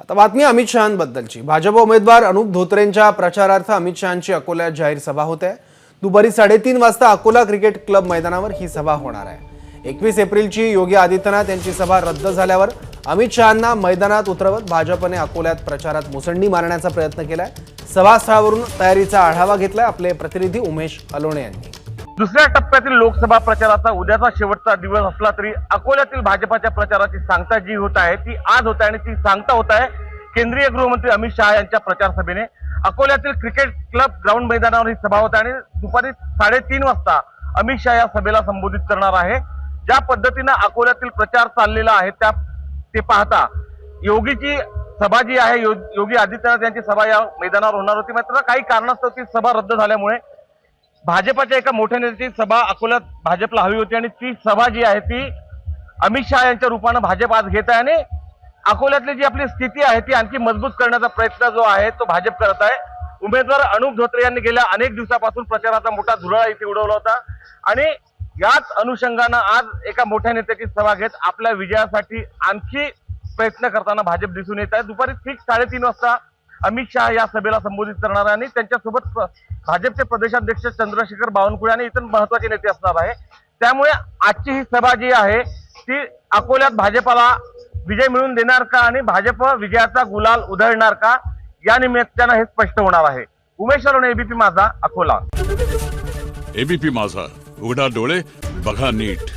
आता बातमी अमित शहांबद्दलची। भाजप उमेदवार अनुप धोत्रेंच्या प्रचारार्थ अमित शहांची अकोल्यात जाहीर सभा होते। दुपारी 3:30 वाजता अकोला क्रिकेट क्लब मैदानावर ही सभा होणार आहे। 21 एप्रिलची योगी आदित्यनाथ यांची सभा रद्द झाल्यावर अमित शहांना मैदानात उतरवत भाजपने अकोल्यात प्रचारात मुसंडी मारण्याचा प्रयत्न केलाय। सभास्थळावरून तयारीचा आढावा घेतलाय आपले प्रतिनिधी उमेश अलोणे यांनी। दुसऱ्या टप्प्यातील लोकसभा प्रचाराचा उद्याचा शेवटचा दिवस असला तरी अकोल्यातील भाजपाच्या प्रचाराची सांगता जी होत आहे ती आज होत आहे आणि ती सांगता होत आहे केंद्रीय गृहमंत्री अमित शहा यांच्या प्रचार सभेने। अकोल्यातील क्रिकेट क्लब ग्राउंड मैदानावर ही सभा होत आहे आणि दुपारी 3:30 वाजता अमित शहा या सभेला संबोधित करणार आहे। ज्या पद्धतीने अकोल्यातील प्रचार चाललेला आहे ते पाहता योगीची सभा जी आहे योगी आदित्यनाथ यांची सभा या मैदानावर होणार होती, मात्र काही कारणास्तव ती सभा रद्द झाल्यामुळे भाजपाच्या एका मोठ्या नेत्याची सभा अकोल्यात भाजपला हवी होती आणि ती सभा जी आहे ती अमित शहा यांच्या रूपाने भाजप आज घेत आहे आणि अकोल्यातली जी आपली स्थिती आहे ती आणखी मजबूत करण्याचा प्रयत्न जो आहे तो भाजप करत आहे। उमेदवार अनुप धोत्रे यांनी गेल्या अनेक दिवसापासून प्रचाराचा मोठा धुराळा इथे उडवला होता आणि याच अनुषंगाने आज एका मोठ्या नेत्याची सभा घेत आपल्या विजयासाठी आणखी प्रयत्न करताना भाजप दिसून येत आहे। दुपारी ठीक 3:30 वाजता अमित शहा या सभेला संबोधित करणार आहे आणि त्यांच्यासोबत भाजपचे प्रदेशाध्यक्ष चंद्रशेखर बावनकुळे आणि इतर महत्त्वाचे नेते असणार आहे। त्यामुळे आजची ही सभा जी आहे ती अकोल्यात भाजपाला विजय मिळवून देणार का आणि भाजप विजयाचा गुलाल उधळणार का या निमित्तानं हे स्पष्ट होणार आहे। उमेश अलोणे, एबीपी माझा, अकोला। एबीपी माझा, उघडा डोळे बघा नीट।